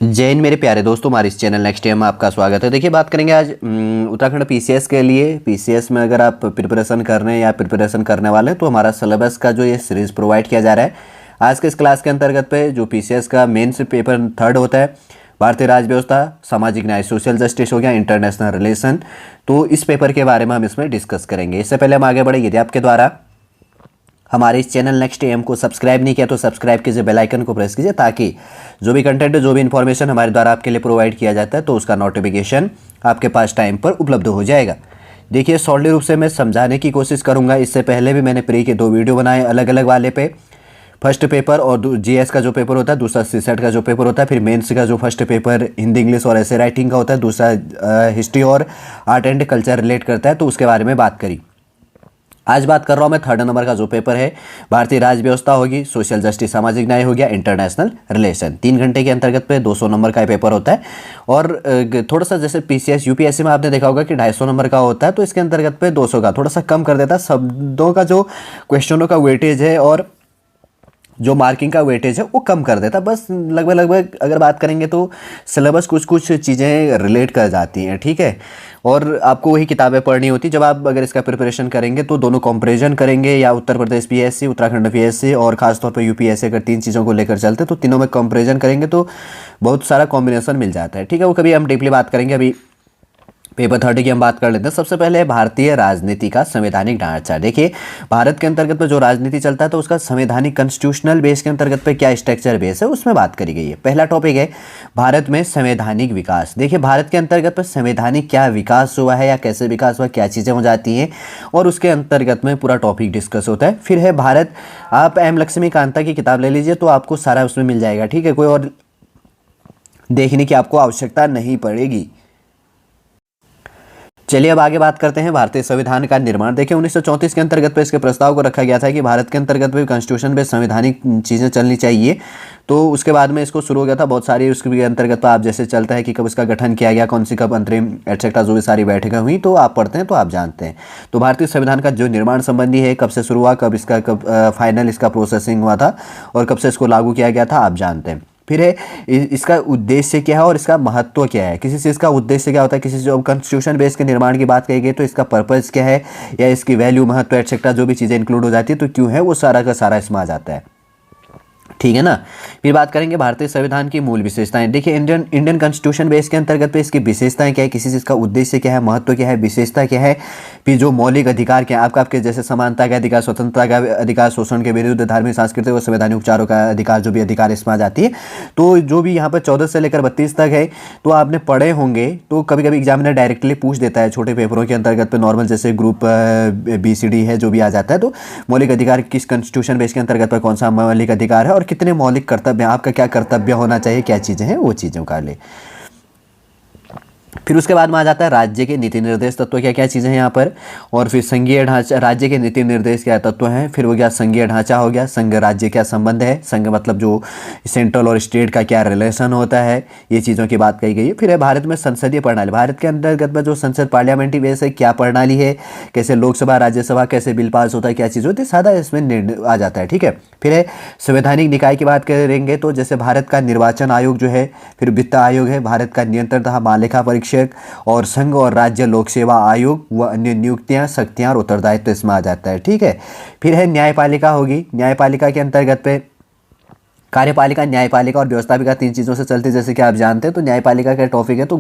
जय हिंद मेरे प्यारे दोस्तों, हमारे इस चैनल नेक्स्ट टाइम में आपका स्वागत है। देखिए, बात करेंगे आज उत्तराखंड पीसीएस के लिए। पीसीएस में अगर आप प्रिपरेशन कर रहे हैं या प्रिपरेशन करने वाले हैं तो हमारा सिलेबस का जो ये सीरीज़ प्रोवाइड किया जा रहा है। आज के इस क्लास के अंतर्गत पे जो पीसीएस का मेंस पेपर 3 होता है, भारतीय राज्य व्यवस्था, सामाजिक न्याय, सोशल जस्टिस हो गया, इंटरनेशनल रिलेशन, तो इस पेपर के बारे में हम इसमें डिस्कस करेंगे। इससे पहले हम आगे बढ़े, यदि आपके द्वारा हमारे इस चैनल नेक्स्ट एम को सब्सक्राइब नहीं किया तो सब्सक्राइब कीजिए, बेल आइकन को प्रेस कीजिए, ताकि जो भी कंटेंट, जो भी इन्फॉर्मेशन हमारे द्वारा आपके लिए प्रोवाइड किया जाता है तो उसका नोटिफिकेशन आपके पास टाइम पर उपलब्ध हो जाएगा। देखिए, सॉलिड रूप से मैं समझाने की कोशिश करूंगा। इससे पहले भी मैंने प्री के 2 वीडियो बनाए अलग अलग वाले पे। फर्स्ट पेपर और जीएस का जो पेपर होता है, दूसरा सीसेट का जो पेपर होता है, फिर मेंस का जो फर्स्ट पेपर हिंदी, इंग्लिश और ऐसे राइटिंग का होता है, दूसरा हिस्ट्री और आर्ट एंड कल्चर रिलेट करता है, तो उसके बारे में बात करी। आज बात कर रहा हूं मैं 3rd नंबर का जो पेपर है, भारतीय राज्य व्यवस्था होगी, सोशल जस्टिस सामाजिक न्याय हो गया, इंटरनेशनल रिलेशन। 3 घंटे के अंतर्गत पे 200 नंबर का पेपर होता है। और थोड़ा सा जैसे पीसीएस यूपीएससी में आपने देखा होगा कि 250 नंबर का होता है, तो इसके अंतर्गत पे 200 का थोड़ा सा कम कर देता है। शब्दों का जो क्वेश्चनों का वेटेज है और जो मार्किंग का वेटेज है वो कम कर देता। बस लगभग अगर बात करेंगे तो सिलेबस कुछ चीज़ें रिलेट कर जाती हैं, ठीक है। और आपको वही किताबें पढ़नी होती। जब आप अगर इसका प्रिपरेशन करेंगे तो दोनों कंपैरिजन करेंगे, या उत्तर प्रदेश पीएससी, उत्तराखंड पीएससी और खासतौर पर यूपीएससी, अगर 3 चीज़ों को लेकर चलते तो तीनों में कंपैरिजन करेंगे तो बहुत सारा कॉम्बिनेशन मिल जाता है, ठीक है। वो कभी हम डीपली बात करेंगे। अभी पेपर 30 की हम बात कर लेते हैं। सबसे पहले भारतीय राजनीति का संवैधानिक ढांचा। देखिए, भारत के अंतर्गत पे जो राजनीति चलता है तो उसका संवैधानिक कॉन्स्टिट्यूशनल बेस के अंतर्गत पे क्या स्ट्रक्चर बेस है उसमें बात करी गई है। पहला टॉपिक है भारत में संवैधानिक विकास। देखिए, भारत के अंतर्गत पे संवैधानिक क्या विकास हुआ है या कैसे विकास हुआ, क्या चीज़ें हो जाती हैं, और उसके अंतर्गत में पूरा टॉपिक डिस्कस होता है। फिर है भारत, आप एम लक्ष्मीकांता की किताब ले लीजिए तो आपको सारा उसमें मिल जाएगा, ठीक है। कोई और देखने की आपको आवश्यकता नहीं पड़ेगी। चलिए अब आगे बात करते हैं भारतीय संविधान का निर्माण। देखिए, 1934 के अंतर्गत पे इसके प्रस्ताव को रखा गया था कि भारत के अंतर्गत भी कॉन्स्टिट्यूशन पे संवैधानिक चीज़ें चलनी चाहिए। तो उसके बाद में इसको शुरू हो गया था। बहुत सारी उसके अंतर्गत आप जैसे चलता है कि कब इसका गठन किया गया, कौन सी कब अंतरिम एटसेट्रा, जो भी सारी बैठकें हुई तो आप पढ़ते हैं तो आप जानते हैं। तो भारतीय संविधान का जो निर्माण संबंधी है, कब से शुरू हुआ, कब फाइनल इसका प्रोसेसिंग हुआ था और कब से इसको लागू किया गया था, आप जानते हैं। फिर है इसका उद्देश्य क्या है और इसका महत्व क्या है। किसी चीज़ का उद्देश्य क्या होता है, किसी जो कॉन्स्टिट्यूशन बेस के निर्माण की बात कही गई तो इसका पर्पज़ क्या है, या इसकी वैल्यू, महत्व एटसेट्रा जो भी चीज़ें इंक्लूड हो जाती है तो क्यों है, वो सारा का सारा इसमें आ जाता है, ठीक है ना। फिर बात करेंगे भारतीय संविधान की मूल विशेषताएं। देखिए, इंडियन कॉन्स्टिट्यूशन बेस के अंतर्गत पे इसकी विशेषताएं क्या है, किसी चीज़ का उद्देश्य क्या है, महत्व क्या है, विशेषता क्या है। फिर जो मौलिक अधिकार क्या है, आपके जैसे समानता का अधिकार, स्वतंत्रता का अधिकार, शोषण के विरुद्ध, धार्मिक, सांस्कृतिक और संवैधानिक उपचारों का अधिकार, जो भी अधिकार इसमें आ जाती है। तो जो भी यहाँ पर 14 से लेकर 32 तक है तो आपने पढ़े होंगे। तो कभी कभी एग्जामिनर डायरेक्टली पूछ देता है छोटे पेपरों के अंतर्गत पे, नॉर्मल जैसे ग्रुप BCD है जो भी आ जाता है, तो मौलिक अधिकार किस कॉन्स्टिट्यूशन बेस के अंतर्गत पर कौन सा मौलिक अधिकार है और कितने मौलिक कर्तव्य, आपका क्या कर्तव्य होना चाहिए, क्या चीज़ें हैं, वो चीज़ों का ले। फिर उसके बाद में आ जाता है राज्य के नीति निर्देश तत्व, क्या क्या चीज़ें हैं यहाँ पर। और फिर संघीय ढांचा, राज्य के नीति निर्देश क्या तत्व हैं। फिर हो गया संघीय ढांचा, हो गया संघ राज्य क्या संबंध है, संघ मतलब जो सेंट्रल और स्टेट का क्या रिलेशन होता है, ये चीज़ों की बात कही गई है। फिर है भारत में संसदीय प्रणाली। भारत के अंतर्गत में जो संसद पार्लियामेंट्री बेस है, क्या प्रणाली है, कैसे लोकसभा, राज्यसभा, कैसे बिल पास होता है, क्या चीज़ होती है, सादा इसमें निर्णय आ जाता है, ठीक है। फिर है संवैधानिक निकाय की बात करेंगे तो जैसे भारत का निर्वाचन आयोग जो है, फिर वित्त आयोग है, भारत का नियंत्रण तथा महालेखा परीक्षक, और संघ और राज्य लोक सेवा आयोग व अन्य नियुक्तियां, शक्तियां और उत्तरदायित्व इसमें आ जाता है, ठीक है। फिर है न्यायपालिका होगी। न्यायपालिका के अंतर्गत पे कार्यपालिका, न्यायपालिका और व्यवस्थापिका 3 चीज़ों से चलती है, जैसे कि आप जानते हैं। तो न्यायपालिका का टॉपिक है तो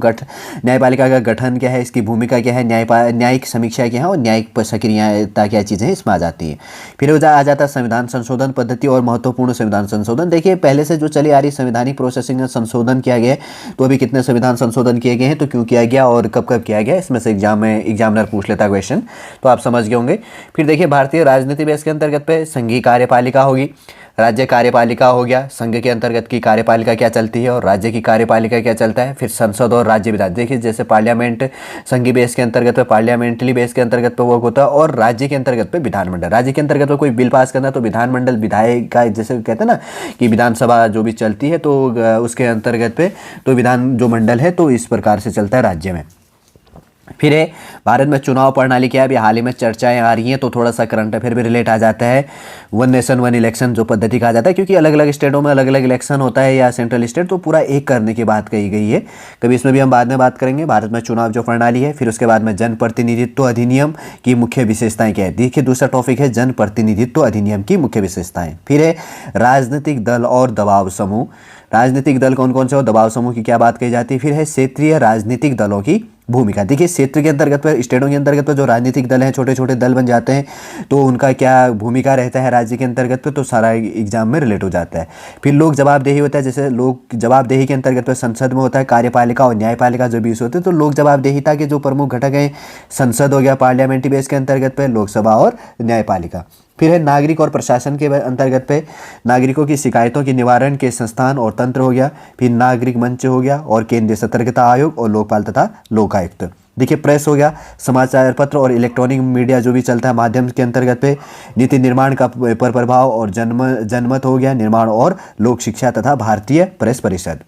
न्यायपालिका का गठन क्या है, इसकी भूमिका क्या है, न्यायिक समीक्षा क्या है और न्यायिक सक्रियता क्या चीज़ें हैं, इसमें आ जाती हैं। फिर आ जाता है संविधान संशोधन पद्धति और महत्वपूर्ण संविधान संशोधन। देखिए, पहले से जो चली आ रही संवैधानिक प्रोसेसिंग में संशोधन किया गया है, तो अभी कितने संविधान संशोधन किए गए हैं, तो क्यों किया गया और कब कब किया गया, इसमें से एग्जामिनर पूछ लेता है क्वेश्चन, तो आप समझ गए होंगे। फिर देखिए, भारतीय राजनीति बेस के अंतर्गत पे संघीय कार्यपालिका होगी, राज्य कार्यपालिका हो गया, संघ के अंतर्गत की कार्यपालिका क्या चलती है और राज्य की कार्यपालिका क्या चलता है। फिर संसद और राज्य विधान। देखिए, जैसे पार्लियामेंट संघीय बेस के अंतर्गत पे, पार्लियामेंट्री बेस के अंतर्गत पे वर्क होता है, और राज्य के अंतर्गत पे विधानमंडल। राज्य के अंतर्गत पे कोई बिल पास करना तो विधानमंडल, विधायक का, जैसे कहते हैं ना कि विधानसभा जो भी चलती है तो उसके अंतर्गत पे तो विधान जो मंडल है तो इस प्रकार से चलता है राज्य में। फिर है भारत में चुनाव प्रणाली क्या है, अभी हाल ही में चर्चाएं आ रही हैं, तो थोड़ा सा करंट अफेयर भी रिलेट आ जाता है। वन नेशन वन इलेक्शन जो पद्धति कहा जाता है, क्योंकि अलग अलग स्टेटों में अलग अलग इलेक्शन होता है या सेंट्रल स्टेट, तो पूरा एक करने की बात कही गई है। कभी इसमें भी हम बाद में बात करेंगे। भारत में चुनाव जो प्रणाली है, फिर उसके बाद में जन प्रतिनिधित्व अधिनियम की मुख्य विशेषताएं क्या है। देखिए दूसरा टॉपिक है जन प्रतिनिधित्व अधिनियम की मुख्य विशेषताएं। फिर है राजनीतिक दल और दबाव समूह। राजनीतिक दल कौन कौन से और दबाव समूह की क्या बात कही जाती है। फिर है क्षेत्रीय राजनीतिक दलों की भूमिका। देखिए क्षेत्र के अंतर्गत पर, स्टेटों के अंतर्गत पर जो राजनीतिक दल हैं, छोटे छोटे दल बन जाते हैं, तो उनका क्या भूमिका रहता है राज्य के अंतर्गत पर, तो सारा एग्जाम में रिलेट हो जाता है। फिर लोक जवाबदेही होता है, जैसे लोक जवाबदेही के अंतर्गत पर संसद में होता है कार्यपालिका और न्यायपालिका जो बीच होते हैं, तो लोक जवाबदेहिता के जो प्रमुख घटक हैं, संसद हो गया पार्लियामेंट्री बेस के अंतर्गत पर, लोकसभा और न्यायपालिका। फिर है नागरिक और प्रशासन के अंतर्गत पे नागरिकों की शिकायतों के निवारण के संस्थान और तंत्र हो गया। फिर नागरिक मंच हो गया और केंद्रीय सतर्कता आयोग और लोकपाल तथा लोकायुक्त। देखिए प्रेस हो गया, समाचार पत्र और इलेक्ट्रॉनिक मीडिया जो भी चलता है माध्यम के अंतर्गत पे। नीति निर्माण का पर प्रभाव और जनमत हो गया, निर्माण और लोक शिक्षा तथा भारतीय प्रेस परिषद।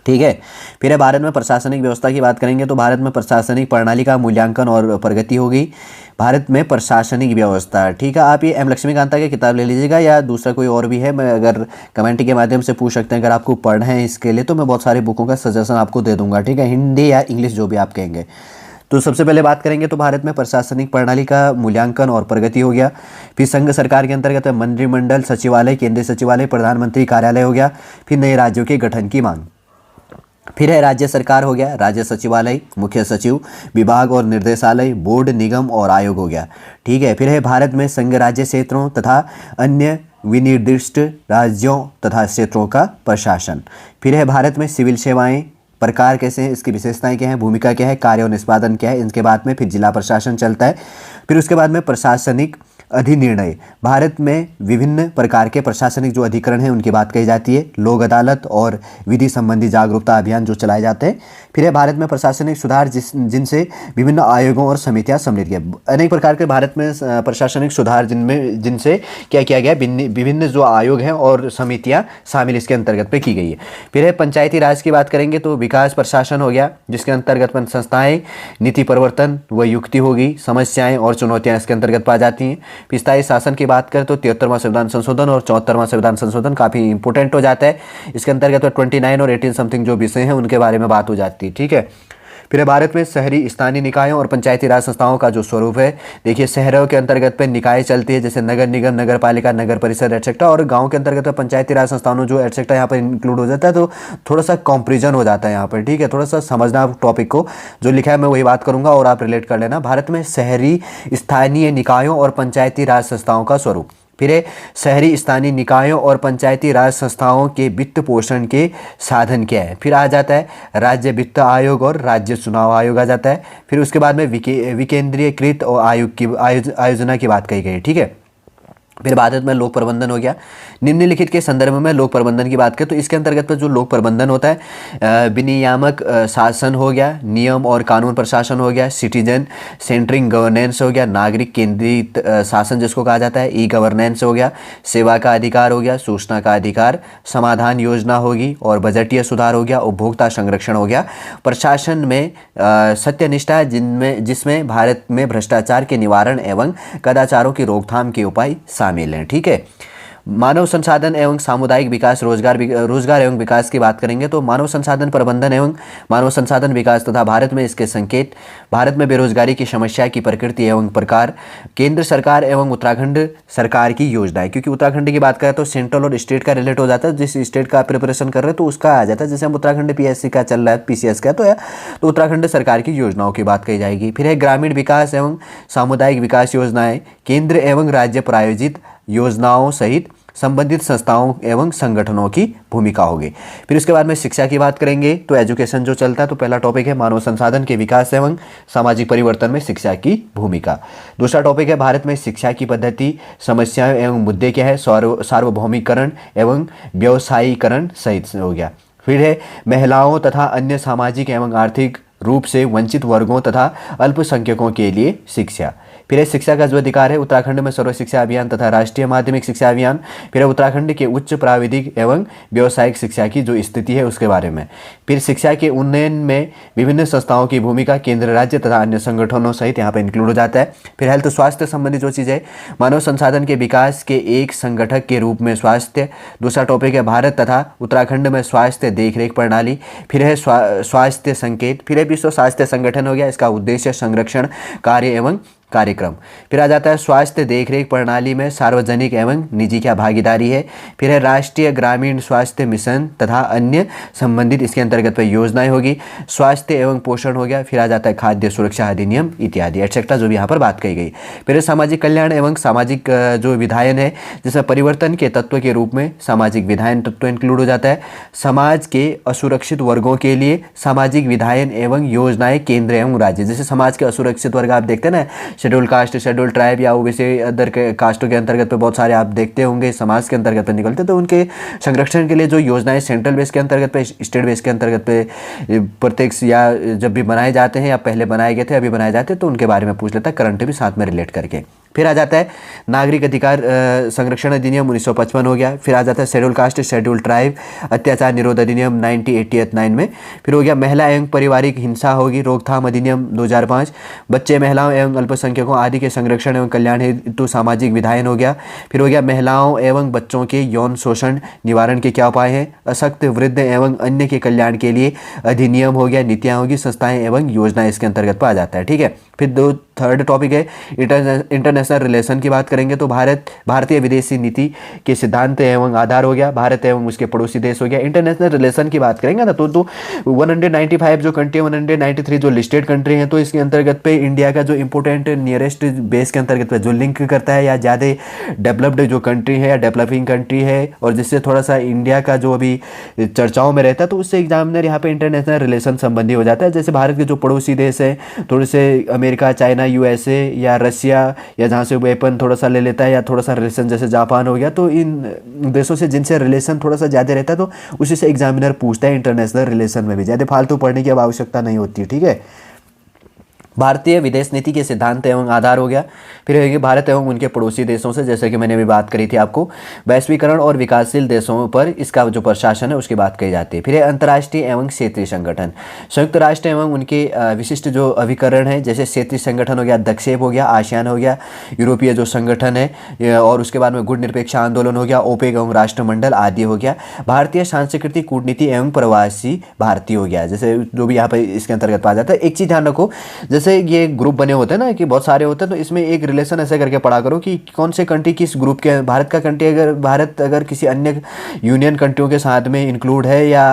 ठीक है। फिर है भारत में प्रशासनिक व्यवस्था की बात करेंगे, तो भारत में प्रशासनिक प्रणाली का मूल्यांकन और प्रगति होगी। भारत में प्रशासनिक व्यवस्था, ठीक है। आप ये एम लक्ष्मीकांता की किताब ले लीजिएगा या दूसरा कोई और भी है, मैं अगर कमेंट के माध्यम से पूछ सकते हैं। अगर आपको पढ़ना है इसके लिए तो मैं बहुत सारी बुकों का सजेशन आपको दे दूंगा, ठीक है, हिंदी या इंग्लिश जो भी आप कहेंगे। तो सबसे पहले बात करेंगे तो भारत में प्रशासनिक प्रणाली का मूल्यांकन और प्रगति हो गया। फिर संघ सरकार के अंतर्गत मंत्रिमंडल सचिवालय, केंद्रीय सचिवालय, प्रधानमंत्री कार्यालय हो गया। फिर नए राज्यों के गठन की मांग। फिर है राज्य सरकार हो गया, राज्य सचिवालय, मुख्य सचिव, विभाग और निर्देशालय, बोर्ड, निगम और आयोग हो गया। ठीक है। फिर है भारत में संघ राज्य क्षेत्रों तथा अन्य विनिर्दिष्ट राज्यों तथा क्षेत्रों का प्रशासन। फिर है भारत में सिविल सेवाएं, प्रकार कैसे हैं, इसकी विशेषताएं क्या हैं, भूमिका क्या है, कार्य और निष्पादन क्या है। इनके बाद में फिर जिला प्रशासन चलता है। फिर उसके बाद में प्रशासनिक अधिनिर्णय। भारत में विभिन्न प्रकार के प्रशासनिक जो अधिकरण हैं उनकी बात कही जाती है। लोक अदालत और विधि संबंधी जागरूकता अभियान जो चलाए जाते हैं। फिर है भारत में प्रशासनिक सुधार जिनसे विभिन्न आयोगों और समितियां सम्मिलित किया। अनेक प्रकार के भारत में प्रशासनिक सुधार जिनसे क्या किया गया, विभिन्न जो आयोग हैं और समितियां शामिल इसके अंतर्गत पे की गई है। फिर है पंचायती राज की बात करेंगे तो विकास प्रशासन हो गया, जिसके अंतर्गत संस्थाएं, नीति परिवर्तन व युक्ति होगी, समस्याएं और चुनौतियां इसके अंतर्गत पा जाती हैं। स्थायी शासन की बात करें तो 73वां संविधान संशोधन और 74वां संविधान संशोधन काफ़ी इंपॉर्टेंट हो जाता है। इसके अंतर्गत 29 और 18 समथिंग जो विषय हैं उनके बारे में बात हो जाती है। ठीक है। फिर भारत में शहरी स्थानीय निकायों और पंचायती राज संस्थाओं का जो स्वरूप है, देखिए शहरों के अंतर्गत पे निकाय चलती है, जैसे नगर निगम, नगर पालिका, नगर परिषद एटसेट्रा, और गांव के अंतर्गत पंचायती राज संस्थानों जो एटसेट्रा यहाँ पर इंक्लूड हो जाता है। तो थोड़ा सा कंपैरिजन हो जाता है यहाँ पर, ठीक है। थोड़ा सा समझना टॉपिक को, जो लिखा है मैं वही बात करूंगा और आप रिलेट कर लेना। भारत में शहरी स्थानीय निकायों और पंचायती राज संस्थाओं का स्वरूप। फिर है शहरी स्थानीय निकायों और पंचायती राज संस्थाओं के वित्त पोषण के साधन क्या है। फिर आ जाता है राज्य वित्त आयोग और राज्य चुनाव आयोग आ जाता है। फिर उसके बाद में विकेंद्रीयकृत और आयोग की आयोजना की बात कही गई। ठीक है। फिर भारत में लोक प्रबंधन हो गया। निम्नलिखित के संदर्भ में लोक प्रबंधन की बात करें तो इसके अंतर्गत पर जो लोक प्रबंधन होता है, विनियामक शासन हो गया, नियम और कानून प्रशासन हो गया, सिटीजन सेंट्रिंग गवर्नेंस हो गया, नागरिक केंद्रित शासन जिसको कहा जाता है, ई गवर्नेंस हो गया, सेवा का अधिकार हो गया, सूचना का अधिकार, समाधान योजना होगी और बजटीय सुधार हो गया, उपभोक्ता संरक्षण हो गया। प्रशासन में सत्यनिष्ठा जिसमें भारत में भ्रष्टाचार के निवारण एवं कदाचारों की रोकथाम के उपाय शामिल हैं। ठीक है। मानव संसाधन एवं सामुदायिक विकास, रोजगार एवं विकास की बात करेंगे तो मानव संसाधन प्रबंधन एवं मानव संसाधन विकास तथा भारत में इसके संकेत, भारत में बेरोजगारी की समस्या की प्रकृति एवं प्रकार, केंद्र सरकार एवं उत्तराखंड सरकार की योजनाएं, क्योंकि उत्तराखंड की बात करें तो सेंट्रल और स्टेट का रिलेट हो जाता है। जिस स्टेट का प्रिपरेशन कर रहे हैं तो उसका आ जाता है, जैसे हम उत्तराखंड PSC का चल रहा है, PCS का, तो उत्तराखंड सरकार की योजनाओं की बात कही जाएगी। फिर है ग्रामीण विकास एवं सामुदायिक विकास योजनाएं, केंद्र एवं राज्य प्रायोजित योजनाओं सहित संबंधित संस्थाओं एवं संगठनों की भूमिका होगी। फिर उसके बाद में शिक्षा की बात करेंगे तो एजुकेशन जो चलता है, तो पहला टॉपिक है मानव संसाधन के विकास एवं सामाजिक परिवर्तन में शिक्षा की भूमिका। दूसरा टॉपिक है भारत में शिक्षा की पद्धति, समस्याएं एवं मुद्दे क्या है, सार्वभौमिकरण एवं व्यवसायीकरण सहित हो गया। फिर है महिलाओं तथा अन्य सामाजिक एवं आर्थिक रूप से वंचित वर्गों तथा अल्पसंख्यकों के लिए शिक्षा। फिर है शिक्षा का जो अधिकार है, उत्तराखंड में सर्व शिक्षा अभियान तथा राष्ट्रीय माध्यमिक शिक्षा अभियान। फिर है उत्तराखंड के उच्च प्राविधिक एवं व्यावसायिक शिक्षा की जो स्थिति है उसके बारे में। फिर शिक्षा के उन्नयन में विभिन्न संस्थाओं की भूमिका, केंद्र राज्य तथा अन्य संगठनों सहित यहाँ पर इंक्लूड हो जाता है। फिर हेल्थ स्वास्थ्य संबंधी जो चीज़ है, मानव संसाधन के विकास के एक संगठक के रूप में स्वास्थ्य। दूसरा टॉपिक है भारत तथा उत्तराखंड में स्वास्थ्य देखरेख प्रणाली। फिर है स्वास्थ्य संकेत। फिर है विश्व स्वास्थ्य संगठन हो गया, इसका उद्देश्य संरक्षण कार्य एवं कार्यक्रम। फिर आ जाता है स्वास्थ्य देखरेख प्रणाली में सार्वजनिक एवं निजी क्या भागीदारी है। फिर है राष्ट्रीय ग्रामीण स्वास्थ्य मिशन तथा अन्य संबंधित इसके अंतर्गत पर योजनाएं होगी। स्वास्थ्य एवं पोषण हो गया। फिर आ जाता है खाद्य सुरक्षा अधिनियम इत्यादि एटसेट्रा जो भी यहाँ पर बात कही गई। फिर है सामाजिक कल्याण एवं सामाजिक जो विधायन है, जिसमें परिवर्तन के तत्व के रूप में सामाजिक विधायन तत्व इंक्लूड हो जाता है। समाज के असुरक्षित वर्गों के लिए सामाजिक विधायन एवं योजनाएं केंद्र एवं राज्य। जैसे समाज के असुरक्षित वर्ग आप देखते हैं ना, शेड्यूल कास्ट, शेड्यूल ट्राइब या ओबीसी अदर कास्टों के अंतर्गत पे बहुत सारे आप देखते होंगे समाज के अंतर्गत पे निकलते, तो उनके संरक्षण के लिए जो योजनाएं सेंट्रल बेस के अंतर्गत पे, स्टेट बेस के अंतर्गत पे प्रत्यक्ष या जब भी बनाए जाते हैं या पहले बनाए गए थे अभी बनाए जाते हैं, तो उनके बारे में पूछ लेता है करंट भी साथ में रिलेट करके। फिर आ जाता है नागरिक अधिकार संरक्षण अधिनियम 1955 हो गया। फिर आ जाता है शेड्यूल कास्ट, शेड्यूल ट्राइब अत्याचार निरोध अधिनियम 1989 में। फिर हो गया महिला एवं पारिवारिक हिंसा होगी रोकथाम अधिनियम 2005। बच्चे, महिलाओं एवं अल्पसंख्यकों आदि के संरक्षण एवं कल्याण हेतु सामाजिक विधायन हो गया। फिर हो गया महिलाओं एवं बच्चों के यौन शोषण निवारण के क्या उपाय हैं। अशक्त, वृद्ध एवं अन्य के कल्याण के लिए अधिनियम हो गया, नीतियाँ होगी, संस्थाएं एवं योजनाएं इसके अंतर्गत पर आ जाता है। ठीक है। फिर थर्ड टॉपिक है इंटरनेशनल रिलेशन की बात करेंगे तो भारतीय विदेशी नीति के सिद्धांत एवं आधार हो गया, भारत एवं उसके पड़ोसी देश हो गया। इंटरनेशनल रिलेशन की बात करेंगे ना तो 195 जो कंट्री, 193 जो लिस्टेड कंट्री हैं, तो इसके अंतर्गत पे इंडिया का जो इंपोर्टेंट नियरेस्ट बेस के अंतर्गत पे जो लिंक करता है या ज़्यादा डेवलप्ड जो कंट्री है या डेवलपिंग कंट्री है और जिससे थोड़ा सा इंडिया का जो अभी चर्चाओं में रहता है, तो उससे एग्जामिनर यहाँ पे इंटरनेशनल रिलेशन संबंधी हो जाता है। जैसे भारत के जो पड़ोसी देश है, थोड़े से अमेरिका, चाइना, यूएसए या रशिया या जहाँ से वेपन थोड़ा सा ले लेता है या थोड़ा सा रिलेशन जैसे जापान हो गया, तो इन देशों से जिनसे रिलेशन थोड़ा सा ज़्यादा रहता है तो उसी से एग्जामिनर पूछता है इंटरनेशनल रिलेशन में भी। ज़्यादा फालतू पढ़ने की अब आवश्यकता नहीं होती। ठीक है। भारतीय विदेश नीति के सिद्धांत एवं आधार हो गया। फिर है भारत एवं उनके पड़ोसी देशों से, जैसे कि मैंने अभी बात करी थी आपको, वैश्वीकरण और विकासशील देशों पर इसका जो प्रशासन है उसकी बात कही जाती है। फिर है अंतर्राष्ट्रीय एवं क्षेत्रीय संगठन, संयुक्त राष्ट्र एवं उनके विशिष्ट जो अभिकरण है, जैसे क्षेत्रीय संगठन हो गया, दक्षेप हो गया, आसियान हो गया, यूरोपीय जो संगठन है, और उसके बाद में गुट निरपेक्ष आंदोलन हो गया, ओपेक एवं राष्ट्रमंडल आदि हो गया। भारतीय सांस्कृतिक कूटनीति एवं प्रवासी भारतीय हो गया, जैसे जो भी यहाँ पर इसके अंतर्गत पाया जाता है। एक चीज़ ध्यान रखो, जैसे ये ग्रुप बने होते हैं ना कि बहुत सारे होते हैं, तो इसमें एक रिलेशन ऐसे करके पढ़ा करो कि कौन से कंट्री किस ग्रुप के, भारत का कंट्री भारत अगर किसी अन्य यूनियन कंट्रियों के साथ में इंक्लूड है या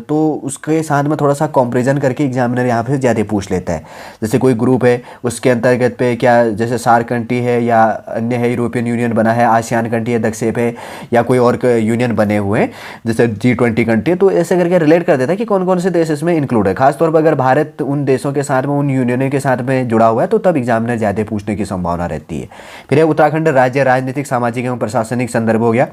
तो उसके साथ में थोड़ा सा कंपैरिजन करके एग्जामिनर यहाँ पे ज़्यादा पूछ लेता है। जैसे कोई ग्रुप है उसके अंतर्गत पे क्या, जैसे सार्क कंट्री है या अन्य है, यूरोपियन यूनियन बना है, आसियान कंट्री है, दक्षेप है, या कोई और यूनियन बने हुए हैं जैसे G20 कंट्री, तो ऐसे करके रिलेट कर देता है कि कौन कौन से देश इसमें इंक्लूड है। खासतौर पर अगर भारत उन देशों के साथ में, उन यूनियनों के साथ में जुड़ा हुआ है तो तब एग्जामिनर ज़्यादा पूछने की संभावना रहती है। फिर है उत्तराखंड राज्य राजनीतिक, सामाजिक एवं प्रशासनिक संदर्भ हो गया,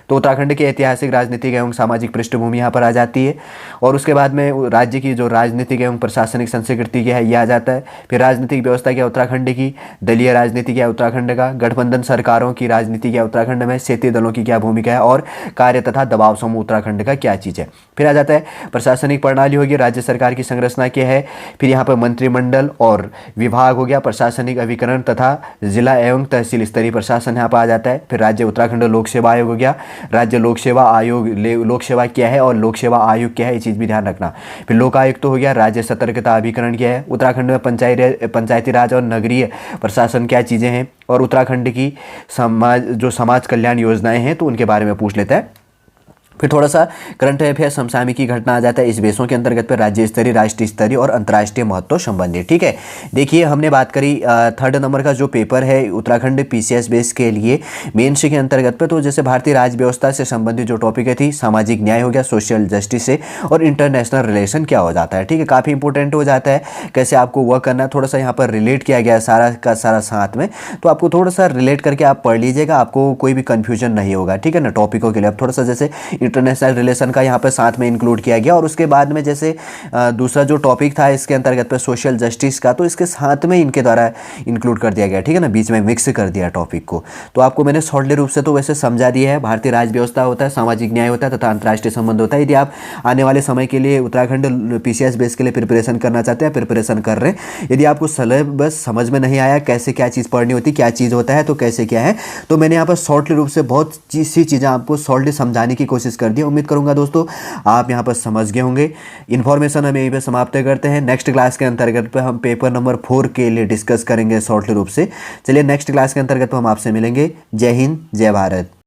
तो उत्तराखंड की ऐतिहासिक, राजनीतिक एवं सामाजिक पृष्ठभूमि यहाँ पर आ जाती है। और उसके बाद में राज्य की जो राजनीतिक एवं प्रशासनिक संस्कृति क्या है यह आ जाता है। फिर राजनीतिक व्यवस्था क्या उत्तराखंड की, दलीय राजनीति क्या उत्तराखंड का, गठबंधन सरकारों की राजनीति क्या उत्तराखंड में, क्षेत्रीय दलों की क्या भूमिका है, और कार्य तथा दबाव समूह उत्तराखंड का क्या चीज़ है। फिर आ जाता है प्रशासनिक प्रणाली होगी, राज्य सरकार की संरचना क्या है। फिर यहाँ पर मंत्रिमंडल और विभाग हो गया, प्रशासनिक अभिकरण तथा जिला एवं तहसील स्तरीय प्रशासन यहाँ पर आ जाता है। फिर राज्य उत्तराखंड लोक सेवा आयोग हो गया, राज्य लोक सेवा आयोग, लोक सेवा क्या है और लोक सेवा आयोग क्या है, ये चीज़ भी ध्यान रखना। फिर लोकायुक्त तो हो गया, राज्य सतर्कता अभिकरण क्या है, उत्तराखंड में पंचायती राज और नगरीय प्रशासन क्या चीज़ें हैं, और उत्तराखंड की समाज कल्याण योजनाएं हैं तो उनके बारे में पूछ लेता है। फिर थोड़ा सा करंट अफेयर समसामयिकी घटना आ जाता है इस बेसों के अंतर्गत पर, राज्य स्तरीय, राष्ट्रीय स्तरीय और अंतर्राष्ट्रीय महत्व संबंधी। ठीक है। देखिए हमने बात करी थर्ड नंबर का जो पेपर है उत्तराखंड PCS बेस के लिए मेंस के अंतर्गत पे, तो जैसे भारतीय राज्य व्यवस्था से संबंधित जो टॉपिक थी, सामाजिक न्याय हो गया, सोशल जस्टिस से, और इंटरनेशनल रिलेशन क्या हो जाता है। ठीक है, काफ़ी इंपॉर्टेंट हो जाता है, कैसे आपको वर्क करना है, थोड़ा सा यहाँ पर रिलेट किया गया है सारा का सारा साथ में, तो आपको थोड़ा सा रिलेट करके आप पढ़ लीजिएगा, आपको कोई भी कन्फ्यूजन नहीं होगा। ठीक है ना, टॉपिकों के लिए आप थोड़ा सा जैसे इंटरनेशनल रिलेशन का यहाँ पे साथ में इंक्लूड किया गया। और उसके बाद में जैसे दूसरा जो टॉपिक था इसके अंतर्गत पे सोशल जस्टिस का, तो इसके साथ में इनके द्वारा इंक्लूड कर दिया गया, ठीक है ना, बीच में मिक्स कर दिया टॉपिक को। तो आपको मैंने शॉर्टली रूप से तो वैसे समझा दिया है। भारतीय राज्य व्यवस्था होता है, सामाजिक न्याय होता है तथा अंतर्राष्ट्रीय संबंध होता है। यदि आप आने वाले समय के लिए उत्तराखंड पीसीएस बेस के लिए प्रिपरेशन करना चाहते हैं, प्रिपरेशन कर रहे हैं, यदि आपको सिलेबस समझ में नहीं आया कैसे क्या चीज़ पढ़नी होती, क्या चीज़ होता है, तो कैसे क्या है, तो मैंने यहाँ पर शॉर्टली रूप से बहुत सी चीज़ें आपको शॉर्टली समझाने की कोशिश कर दी। उम्मीद करूँगा दोस्तों आप यहाँ पर समझ गए होंगे। इन्फॉर्मेशन हम यहीं पर समाप्त करते हैं। नेक्स्ट क्लास के अंतर्गत पे हम पेपर नंबर 4 के लिए डिस्कस करेंगे शॉर्टली रूप से। चलिए नेक्स्ट क्लास के अंतर्गत हम आपसे मिलेंगे। जय हिंद, जय भारत।